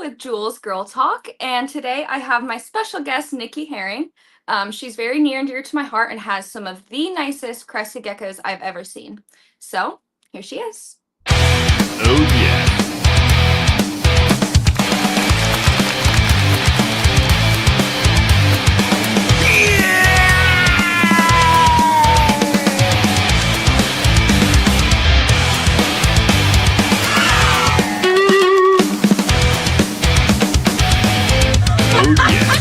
with Jules Girl Talk, and today I have my special guest, Nicky Herring. She's very near and dear to my heart and has some of the nicest crested geckos I've ever seen. So, here she is. Oh yeah. Oh yeah.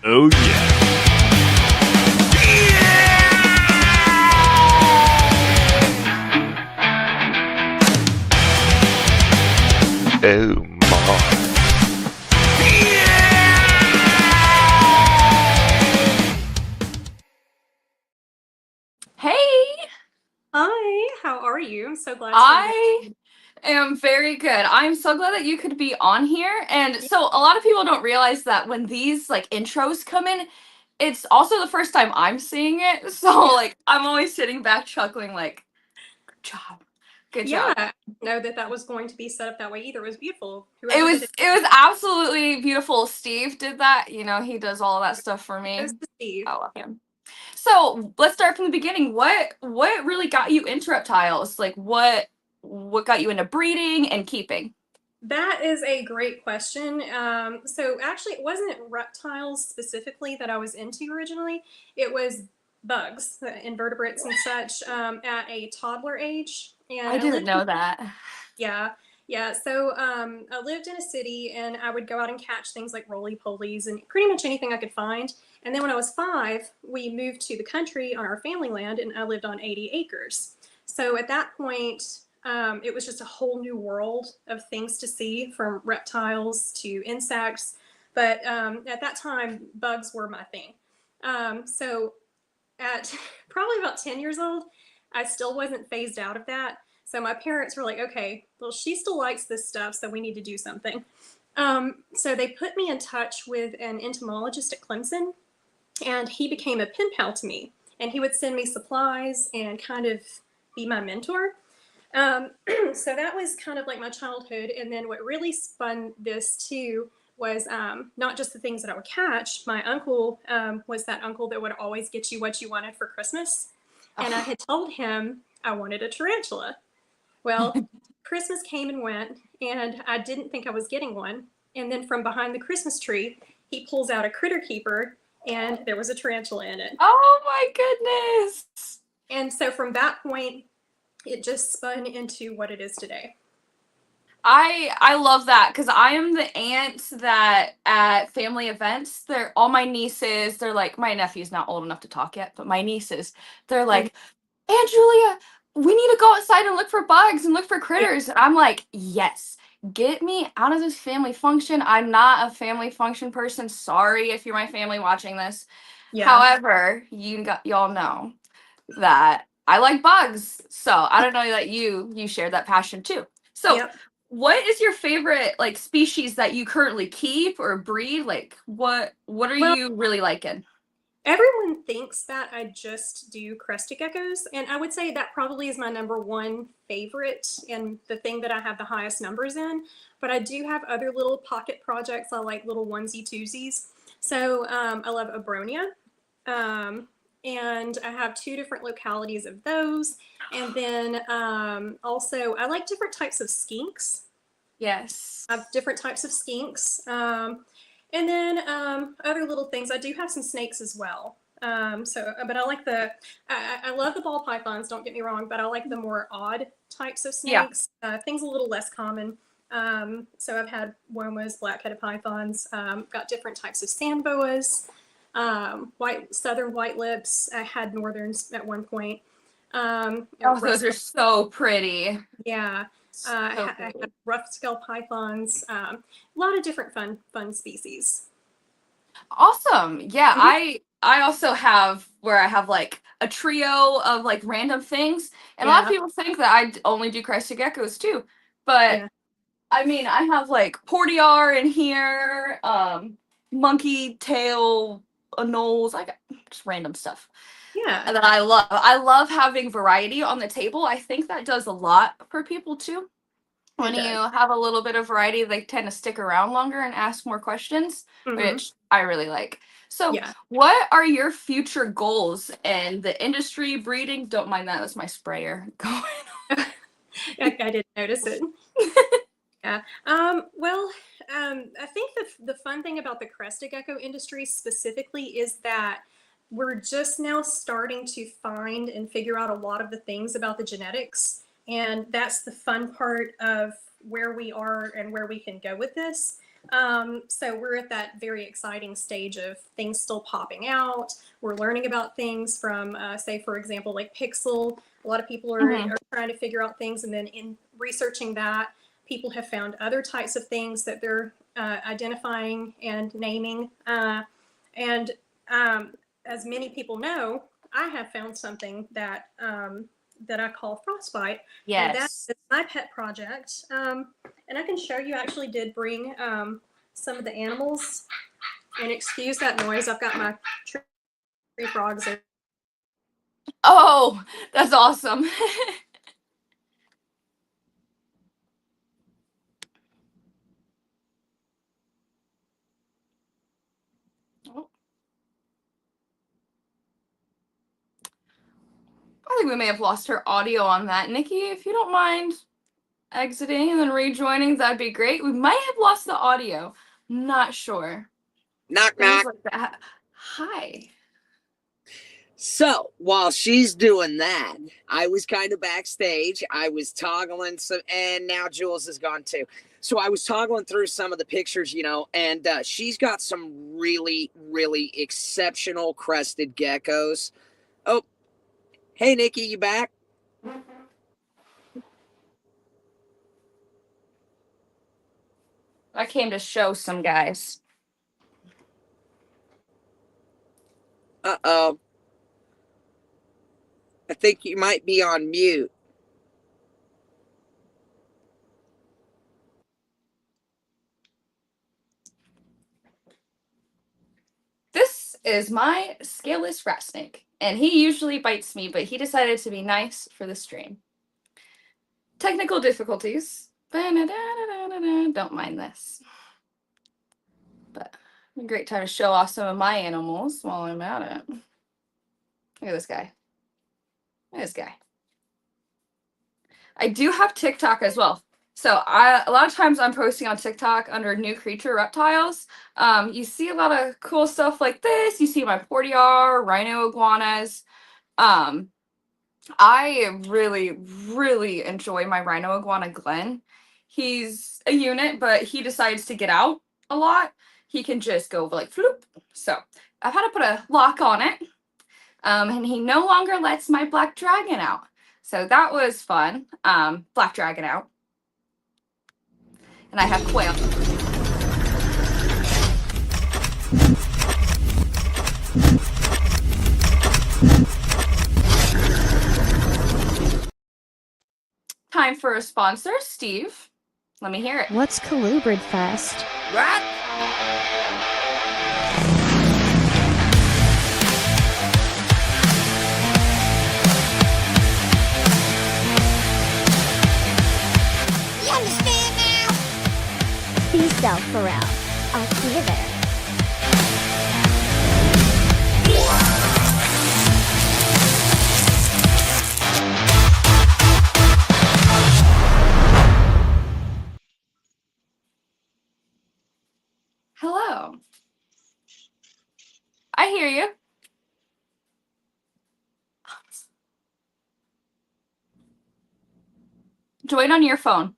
Oh yeah. Oh my. Hey, Hi, how are you? I'm so glad I am very good. I'm so glad that you could be on here. And so, a lot of people don't realize that when these like intros come in, it's also the first time I'm seeing it. So, like, I'm always sitting back chuckling, like, good job. Good job. Yeah, know that was going to be set up that way either. It was beautiful. It Whoever was did it, it was absolutely beautiful. Steve did that. You know, he does all of that stuff for me. goes to Steve. I love him. So let's start from the beginning. What really got you into reptiles? Like what got you into breeding and keeping? That is a great question. So actually, it wasn't reptiles specifically that I was into originally. It was bugs, invertebrates and such, at a toddler age. And I I didn't lived know that. Yeah, yeah. So I lived in a city, and I would go out and catch things like roly polies and pretty much anything I could find. And then when I was 5, we moved to the country on our family land, and I lived on 80 acres. So at that point, it was just a whole new world of things to see, from reptiles to insects. But at that time, bugs were my thing. So at probably about 10 years old, I still wasn't phased out of that. So my parents were like, okay, well, she still likes this stuff, so we need to do something. So they put me in touch with an entomologist at Clemson, and he became a pen pal to me. And he would send me supplies and kind of be my mentor. Um, so that was kind of like my childhood. And then what really spun this too was not just the things that I would catch. My uncle was that uncle that would always get you what you wanted for Christmas. And I had told him I wanted a tarantula. Well, Christmas came and went, and I didn't think I was getting one. And then from behind the Christmas tree, he pulls out a critter keeper, and there was a tarantula in it. Oh my goodness. And so from that point, it just spun into what it is today. I love that because I am the aunt that at family events, they're all my nieces, they're like my nephew's not old enough to talk yet, but my nieces, they're like, Aunt Julia, we need to go outside and look for bugs and look for critters. And I'm like, yes, get me out of this family function. I'm not a family function person. Sorry if you're my family watching this. Yeah. However, y'all know that I like bugs. So I don't know that you share that passion too. So Yep. what is your favorite like species that you currently keep or breed? Like what are Well, you really liking? everyone thinks that I just do crested geckos, and I would say that probably is my number one favorite and the thing that I have the highest numbers in. But I do have other little pocket projects. I like little onesie twosies. So I love abronia, and I have 2 different localities of those. And then also I like different types of skinks. Yes. I have different types of skinks. And then other little things. I do have some snakes as well. But I like I love the ball pythons, don't get me wrong, but I like the more odd types of snakes, things a little less common. So I've had womas, black-headed pythons, got different types of sand boas, southern white lips. I had northerns at one point. Oh, those are so pretty. Yeah. I had rough skull pythons, a lot of different fun species. Awesome. Yeah, Mhm. I also have where I have like a trio of like random things. And a lot of Yeah, people think that only do crested geckos too. But yeah. I mean, I have like Portiar in here, monkey tail anoles, like just random stuff. Yeah. that I love. I love having variety on the table. I think that does a lot for people too. When It you does. have a little bit of variety, they tend to stick around longer and ask more questions, Hmm. which I really like. So, Yeah. what are your future goals in the industry, breeding? Don't mind that, that's my sprayer going. I didn't notice it. Yeah. Well, I think the fun thing about the crested gecko industry specifically is that we're just now starting to find and figure out a lot of the things about the genetics. And that's the fun part of where we are and where we can go with this. So we're at that very exciting stage of things still popping out. We're learning about things from, say, for example, like Pixel. A lot of people are trying to figure out things, and then in researching that, people have found other types of things that they're identifying and naming. And as many people know, I have found something that that I call Frostbite, and that Yes. is my pet project. And I can show you. I actually did bring some of the animals. And excuse that noise. I've got my tree frogs. Oh, that's awesome. Oh, I think we may have lost her audio on that. Nikki, if you don't mind exiting and then rejoining, that'd be great. We might have lost the audio. Not sure. Knock, Things knock. like that. Hi. So while she's doing that, I was kind of backstage. I was toggling some, and now Jules is gone too. So I was toggling through some of the pictures, and she's got some really, really exceptional crested geckos. Oh, hey, Nicky, you back? I came to show some guys. Uh-oh. I think you might be on mute. This is my scaleless rat snake, and he usually bites me, but he decided to be nice for the stream. Technical difficulties. Don't mind this. But a great time to show off some of my animals while I'm at it. Look at this guy. Look at this guy. I do have TikTok as well. So a lot of times I'm posting on TikTok under new creature reptiles. You see a lot of cool stuff like this. You see my portiar, rhino iguanas. I really, really enjoy my rhino iguana Glenn. He's a unit, but he decides to get out a lot. He can just go like floop. So I've had to put a lock on it. And he no longer lets my black dragon out. So that was fun. Black dragon out. And I have quail. Time for a sponsor, Steve. Let me hear it. What's Colubrid Fest? What? You understand now? Be self, Pharrell. I'll see you there. Hello. I hear you. Join on your phone.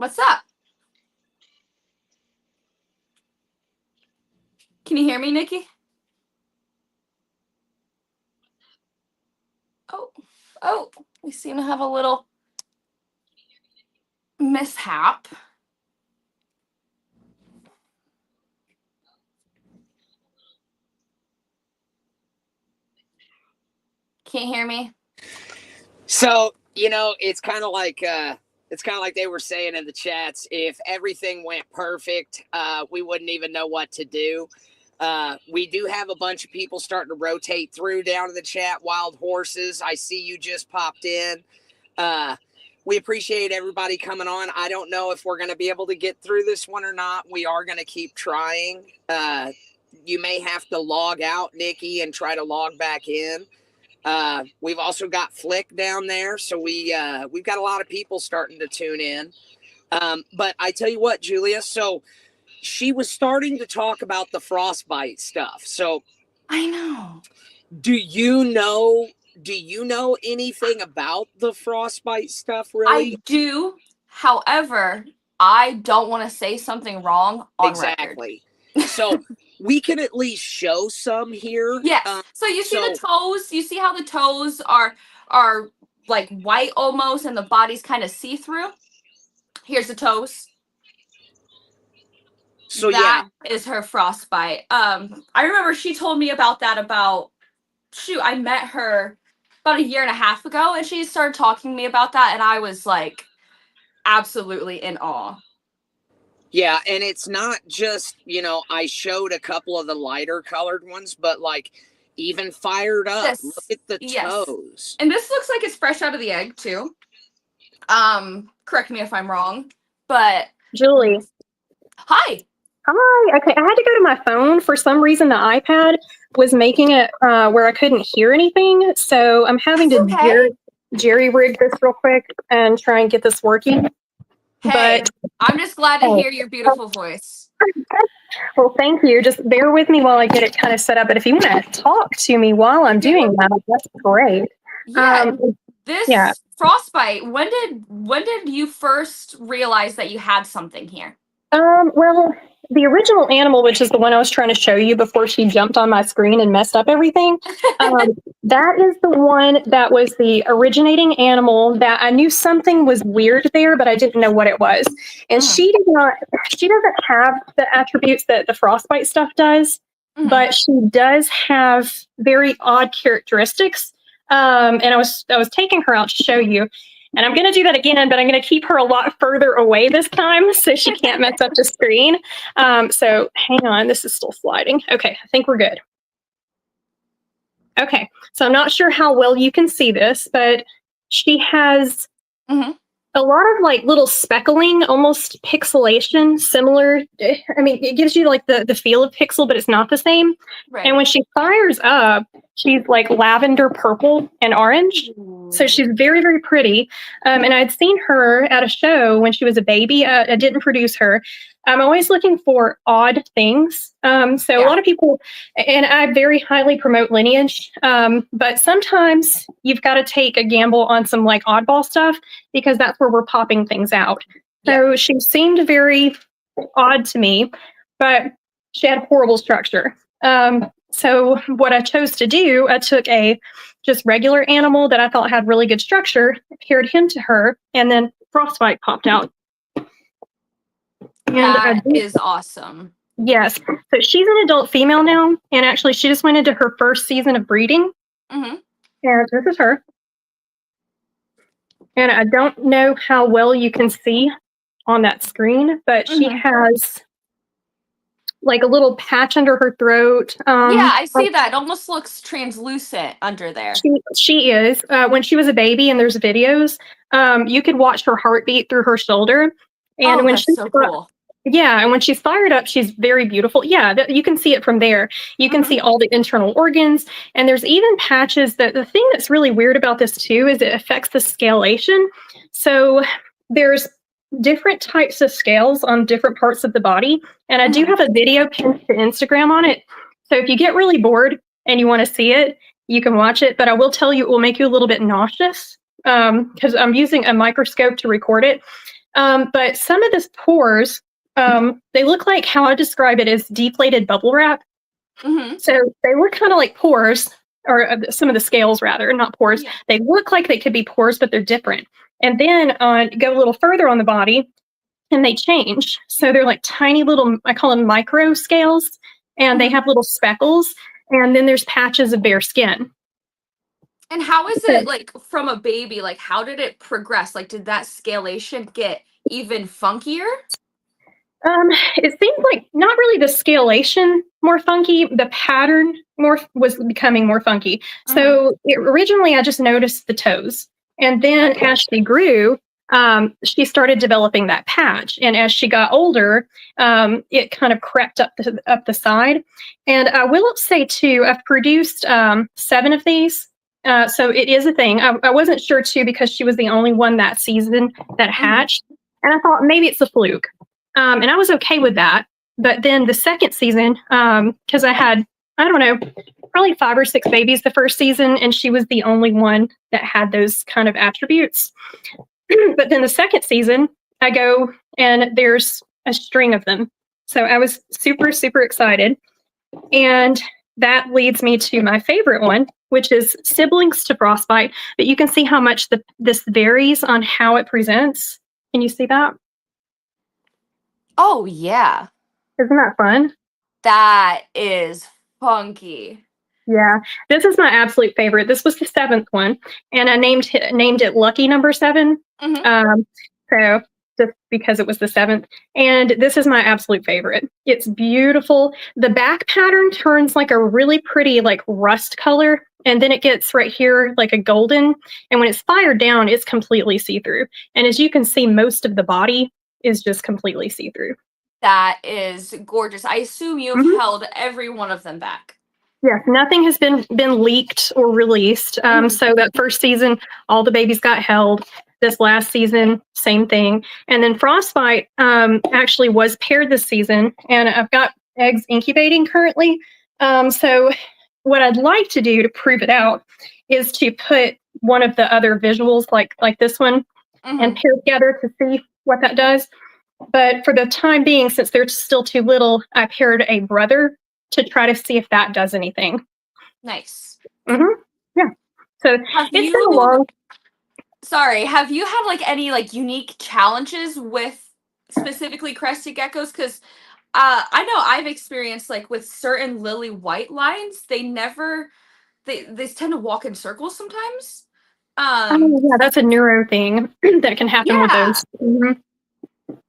What's up? Can you hear me, Nikki? Oh, we seem to have a little mishap. Can't hear me? So, it's kind of like they were saying in the chats, if everything went perfect, we wouldn't even know what to do. We do have a bunch of people starting to rotate through down to the chat. Wild Horses, I see you just popped in. We appreciate everybody coming on. I don't know if we're going to be able to get through this one or not. We are going to keep trying. You may have to log out, Nikki, and try to log back in. We've also got Flick down there, so we've got a lot of people starting to tune in. But I tell you what, Julia, so she was starting to talk about the Frostbite stuff. So I know. do you know anything about the Frostbite stuff, really? I do. However, I don't want to say something wrong on record. So we can at least show some here. Yes. So you see the toes. You see how the toes are like white almost, and the body's kind of see-through. Here's the toes. So that is her Frostbite. I remember she told me about that I met her about a year and a half ago, and she started talking to me about that, and I was like absolutely in awe. Yeah, and it's not just, I showed a couple of the lighter colored ones, but like even fired up. Look at the toes. And this looks like it's fresh out of the egg too. Correct me if I'm wrong, but Julie. Hi. Hi. Okay, I had to go to my phone. For some reason, the iPad was making it where I couldn't hear anything. So I'm having to jerry rig this real quick and try and get this working. Hey, but I'm just glad to hear your beautiful voice. Well, thank you. Just bear with me while I get it kind of set up. But if you want to talk to me while I'm doing that, that's great. Yeah. Frostbite, when did you first realize that you had something here? Well, the original animal, which is the one I was trying to show you before she jumped on my screen and messed up everything, that is the one that was the originating animal that I knew something was weird there, but I didn't know what it was. And she doesn't have the attributes that the Frostbite stuff does, but she does have very odd characteristics. And I was taking her out to show you. And I'm going to do that again, but I'm going to keep her a lot further away this time so she can't mess up the screen. So hang on, this is still sliding. Okay, I think we're good. Okay, so I'm not sure how well you can see this, but she has a lot of like little speckling, almost pixelation, similar. I mean, it gives you like the feel of pixel, but it's not the same. Right. And when she fires up, she's like lavender purple and orange. So she's very, very pretty. And I'd seen her at a show when she was a baby. I didn't produce her. I'm always looking for odd things. A lot of people, and I very highly promote lineage, but sometimes you've got to take a gamble on some like oddball stuff because that's where we're popping things out. So she seemed very odd to me, but she had horrible structure. So what I chose to do, I took a just regular animal that I thought had really good structure, paired him to her, and then Frostbite popped out. That is awesome. Yes. So she's an adult female now, and actually she just went into her first season of breeding. And this is her. And I don't know how well you can see on that screen, but she has like a little patch under her throat. Yeah, I see that. It almost looks translucent under there. She is. When she was a baby, and there's videos, you could watch her heartbeat through her shoulder. And when she's so cool. Yeah, and when she's fired up, she's very beautiful. Yeah, you can see it from there. You can see all the internal organs, and there's even patches. The thing that's really weird about this too is it affects the scalation. So there's different types of scales on different parts of the body, and I do have a video pinned to Instagram on it. So if you get really bored and you want to see it, you can watch it. But I will tell you, it will make you a little bit nauseous because I'm using a microscope to record it. But some of the pores, they look like how I describe it as deflated bubble wrap. Mm-hmm. So they look kind of like pores, or some of the scales rather, not pores. Yeah. They look like they could be pores, but they're different. And then go a little further on the body, and they change. So they're like tiny little, I call them micro scales, and they have little speckles. And then there's patches of bare skin. And how is So, it like from a baby? Like, how did it progress? Like, did that scalation get even funkier? it seems like not really the scalation more funky, the pattern more was becoming more funky. So originally I just noticed the toes. And then as she grew, she started developing that patch. And as she got older, it kind of crept up the side. And I will say too, I've produced 7 of these. So it is a thing. I wasn't sure too because she was the only one that season that hatched. And I thought maybe it's a fluke. And I was okay with that. But then the second season, because I had, I don't know, probably 5 or 6 babies the first season, and she was the only one that had those kind of attributes. But then the second season, I go and there's a string of them. So I was super, super excited. And that leads me to my favorite one, which is siblings to Frostbite. But you can see how much this varies on how it presents. Can you see that? Oh, yeah. Isn't that fun? That is funky. Yeah, this is my absolute favorite. This was the 7th one, and I named it Lucky Number 7. So just because it was the 7th, and this is my absolute favorite. It's beautiful. The back pattern turns like a really pretty like rust color, and then it gets right here like a golden. And when it's fired down, it's completely see through. And as you can see, most of the body is just completely see through. That is gorgeous. I assume you've held every one of them back. Yes, nothing has been leaked or released. So that first season, all the babies got held. This last season, same thing. And then Frostbite actually was paired this season, and I've got eggs incubating currently. So what I'd like to do to prove it out is to put one of the other visuals, like this one, and pair together to see what that does. But for the time being, since they're still too little, I paired a brother to try to see if that does anything. Nice. Yeah. So Have it's you, been a long. sorry, have you had like any like unique challenges with specifically crested geckos? Because I know I've experienced like with certain lily white lines, they tend to walk in circles sometimes. Yeah, that's a neuro thing that can happen with Yeah. those.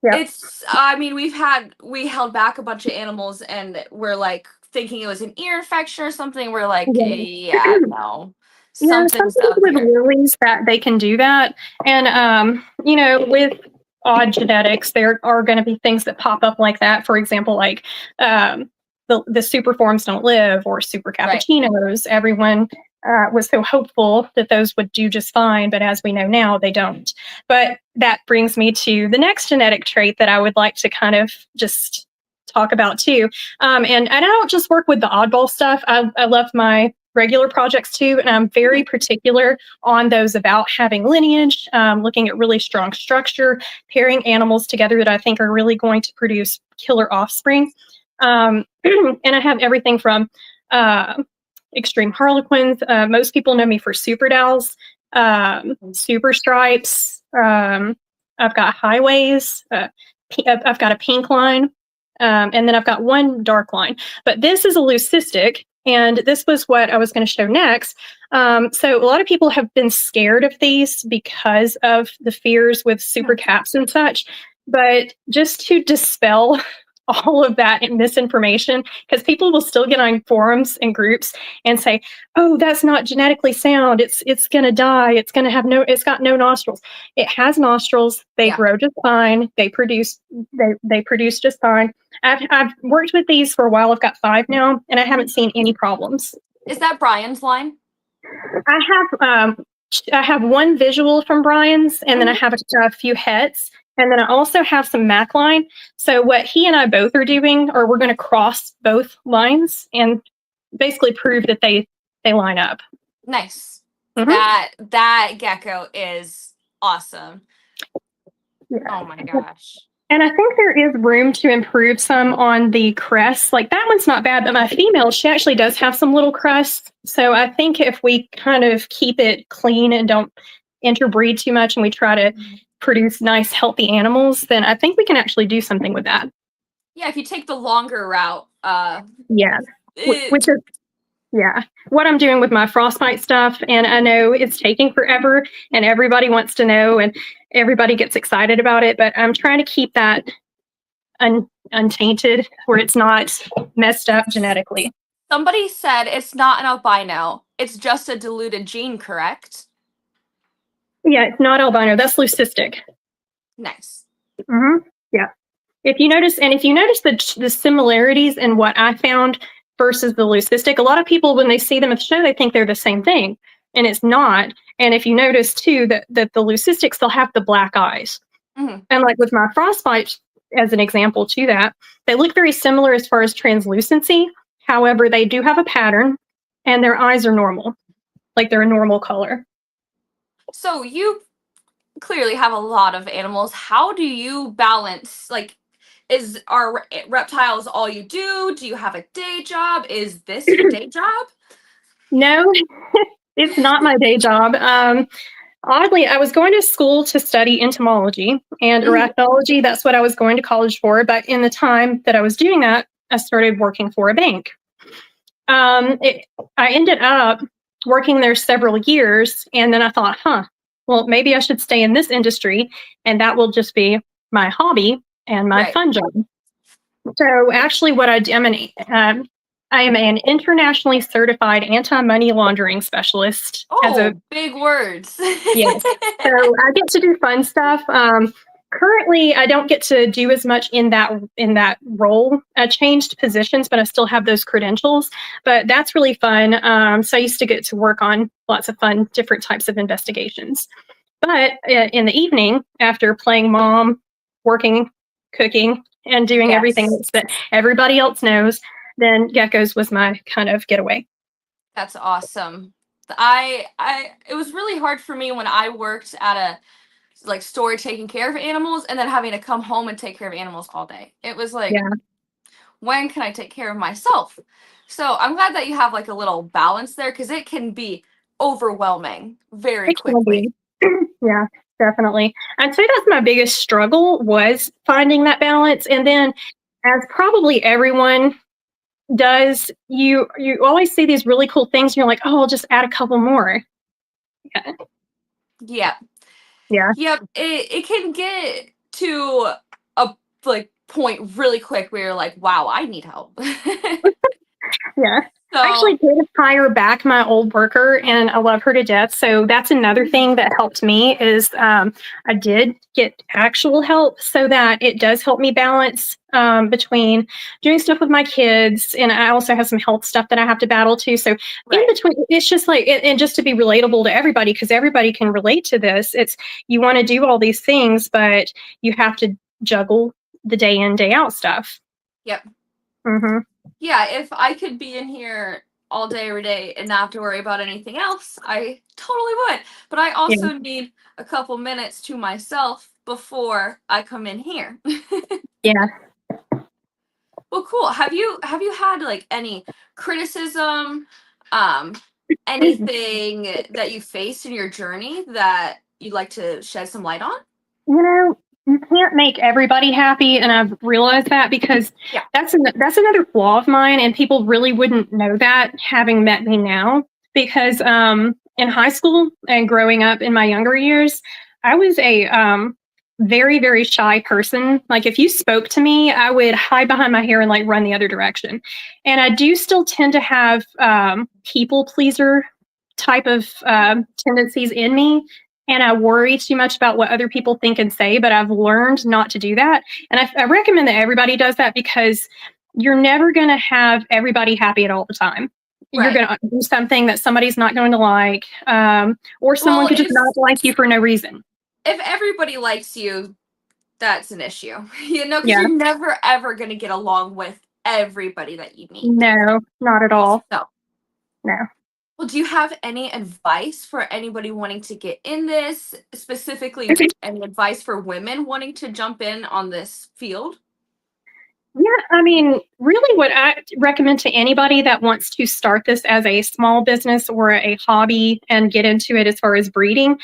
Yeah. It's, I mean, we held back a bunch of animals and we're like thinking it was an ear infection or something. We're like, yeah, no, Yeah, something's sometimes up with here. lilies that they can do that. And with odd genetics, there are going to be things that pop up like that. For example, like the super forms don't live, or super Right. cappuccinos. Everyone was so hopeful that those would do just fine, but as we know now, they don't. But that brings me to the next genetic trait that I would like to kind of just talk about too. And I don't just work with the oddball stuff. I love my regular projects too, and I'm very particular on those about having lineage, looking at really strong structure, pairing animals together that I think are really going to produce killer offspring. And I have everything from extreme harlequins. Most people know me for super dowels, super stripes. I've got highways. I've got a pink line, and then I've got one dark line. But this is a leucistic, and this was what I was going to show next. So a lot of people have been scared of these because of the fears with super caps and such. But just to dispel all of that misinformation, because people will still get on forums and groups and say, "Oh, that's not genetically sound. It's going to die. It's got no nostrils." It has nostrils. They grow just fine. They produce just fine. I've worked with these for a while. I've got 5 now, and I haven't seen any problems. Is that Brian's line? I have one visual from Brian's, and then I have a few hets. And then I also have some Mac line. So what he and I both are doing, or we're going to cross both lines and basically prove that they line up. Nice. That gecko is awesome. Oh my gosh. And I think there is room to improve some on the crest. Like that one's not bad, but my female, she actually does have some little crusts. So I think if we kind of keep it clean and don't interbreed too much and we try to produce nice, healthy animals, then I think we can actually do something with that. Yeah, if you take the longer route, Yeah. Which it, is, yeah, what I'm doing with my Frostbite stuff. And I know it's taking forever and everybody wants to know and everybody gets excited about it, but I'm trying to keep that untainted where it's not messed up genetically. somebody said it's not an albino, it's just a diluted gene, correct? Yeah, it's not albino. That's leucistic. Nice. Yeah. If you notice the similarities in what I found versus the leucistic, a lot of people, when they see them at the show, they think they're the same thing, and it's not. And if you notice too that the leucistics, they'll have the black eyes. Mm-hmm. And like with my Frostbite, as an example to that, they look very similar as far as translucency. However, they do have a pattern, and their eyes are normal, like they're a normal color. So you clearly have a lot of animals. How do you balance, like, are reptiles all you do? Do you have a day job? Is this your day job? No, it's not my day job. Oddly, I was going to school to study entomology and arachnology. That's what I was going to college for. But in the time that I was doing that, I started working for a bank. I ended up working there several years. And then I thought, well, maybe I should stay in this industry. And that will just be my hobby and my fun job. So actually what I do, I am an internationally certified anti-money laundering specialist. Oh, big words. Yes. So I get to do fun stuff. Currently, I don't get to do as much in that role. I changed positions, but I still have those credentials. But that's really fun. So I used to get to work on lots of fun, different types of investigations. But in the evening, after playing mom, working, cooking, and doing everything that everybody else knows, then geckos was my kind of getaway. That's awesome. It was really hard for me when I worked at a store taking care of animals and then having to come home and take care of animals all day. It was like, when can I take care of myself? So I'm glad that you have like a little balance there, because it can be overwhelming very quickly. Yeah, definitely. I'd say that's my biggest struggle, was finding that balance. And then, as probably everyone does, you always see these really cool things and you're like, oh, I'll just add a couple more. Yeah. Yep. It can get to a point really quick where you're like, wow, I need help. Yeah. So, I actually did hire back my old worker, and I love her to death. So that's another thing that helped me is I did get actual help, so that it does help me balance between doing stuff with my kids, and I also have some health stuff that I have to battle too. So in between, it's just like, and just to be relatable to everybody, because everybody can relate to this. It's, you want to do all these things, but you have to juggle the day in, day out stuff. Yep. Mm-hmm. Yeah, if I could be in here all day, every day, and not have to worry about anything else, I totally would. But I also need a couple minutes to myself before I come in here. Yeah. Well, cool. Have you had like any criticism, anything that you faced in your journey that you'd like to shed some light on? You know, you can't make everybody happy, and I've realized that, because that's another flaw of mine, and people really wouldn't know that having met me now, because in high school and growing up in my younger years, I was a very, very shy person. Like if you spoke to me, I would hide behind my hair and like run the other direction. And I do still tend to have people pleaser type of tendencies in me. And I worry too much about what other people think and say, but I've learned not to do that. And I recommend that everybody does that, because you're never going to have everybody happy at all the time. You're going to do something that somebody's not going to like, or someone could just not like you for no reason. If everybody likes you, that's an issue, because you're never ever going to get along with everybody that you meet. No, not at all. No. Well, do you have any advice for anybody wanting to get in this, specifically Okay. any advice for women wanting to jump in on this field? Yeah, I mean, really, what I recommend to anybody that wants to start this as a small business or a hobby and get into it as far as breeding,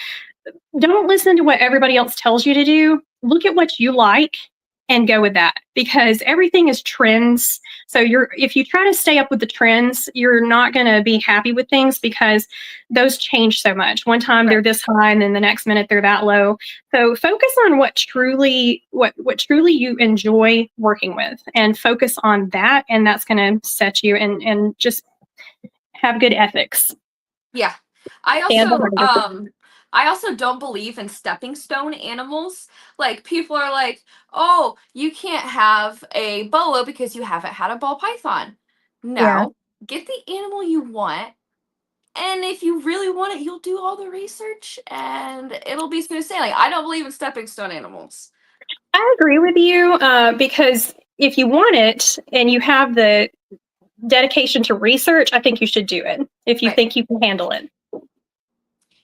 don't listen to what everybody else tells you to do. Look at what you like and go with that, because everything is trends. So if you try to stay up with the trends, you're not going to be happy with things, because those change so much. One time they're Right. this high and then the next minute they're that low. So focus on what truly you enjoy working with, and focus on that, and that's going to set you and just have good ethics. Yeah. I Stand also behind yourself. I also don't believe in stepping stone animals. Like people are like, "Oh, you can't have a boa because you haven't had a ball python." Yeah. No. Get the animal you want, and if you really want it, you'll do all the research and it'll be smooth sailing. I don't believe in stepping stone animals. I agree with you, because if you want it and you have the dedication to research, I think you should do it if you Right. think you can handle it.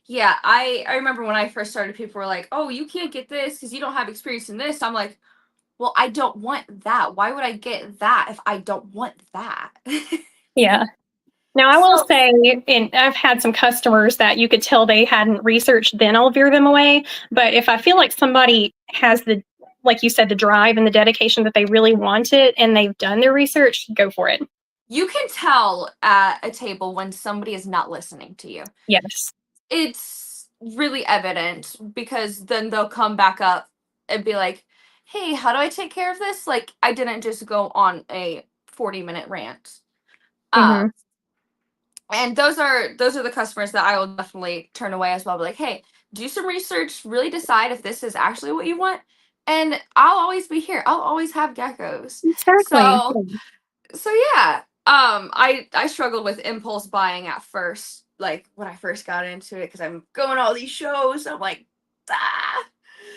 Yeah, I remember when I first started, people were like, "Oh, you can't get this because you don't have experience in this." I'm like, "Well, I don't want that. Why would I get that if I don't want that?" Yeah. Now, I will So say, and I've had some customers that you could tell they hadn't researched, then I'll veer them away. But if I feel like somebody has like you said, the drive and the dedication that they really want it and they've done their research, go for it. you can tell at a table when somebody is not listening to you. Yes. It's really evident because then they'll come back up and be like, "Hey, how do I take care of this?" Like I didn't just go on a 40-minute rant. Hmm. Um, and those are the customers that I will definitely turn away as well. Be like, "Hey, do some research, really decide if this is actually what you want." And I'll always be here. I'll always have geckos. Exactly. So yeah. I struggled with impulse buying at first, like when I first got into it, because I'm going to all these shows. I'm like, ah.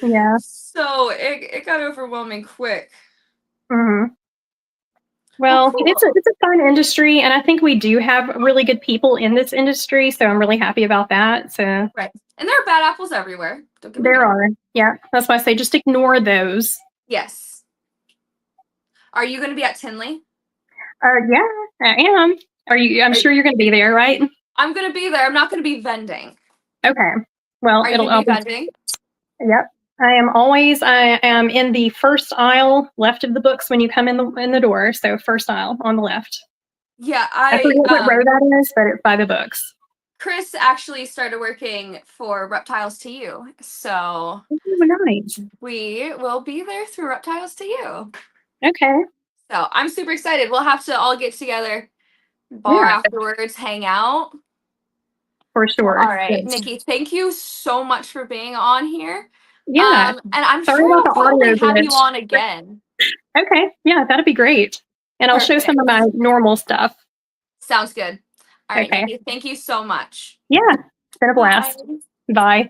Yeah. So it got overwhelming quick. Hmm. Well, Well, cool. it's a fun industry, and I think we do have really good people in this industry, so I'm really happy about that. So Right. And there are bad apples everywhere. Don't get me there wrong. are, yeah, that's why I say just ignore those. Yes. Are you going to be at Tinley? Yeah, I am. Are you? I'm Are sure you're going to be there, right? I'm going to be there. I'm not going to be vending. Okay. Well, Are you going to I'll be be. vending? Yep. I am in the first aisle left of the books when you come in the door. So first aisle on the left. Yeah, I forget what row that is, but it's by the books. Chris actually started working for Reptiles to You. So Oh, nice. we will be there through Reptiles to You. Okay. So I'm super excited. We'll have to all get together, bar Yeah, afterwards, hang out. for Well, sure. all right, Yes. Nikki, thank you so much for being on here. Yeah. And I'm Sorry sure about I'll the probably audio have you glitch. on again. Okay. Yeah, that'd be great. And I'll show some Perfect. of my normal stuff. Sounds good. All right, Okay. Nikki, thank you so much. Yeah. It's been a Bye. blast. Bye.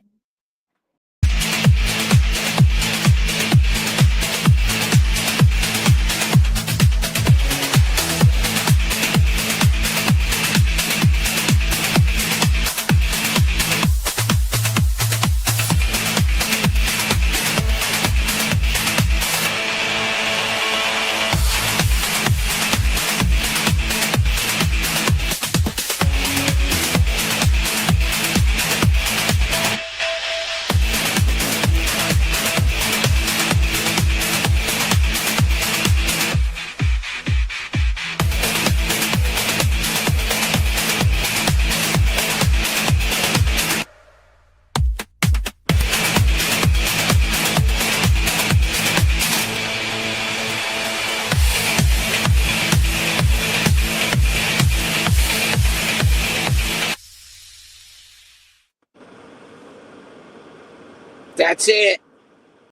That's it.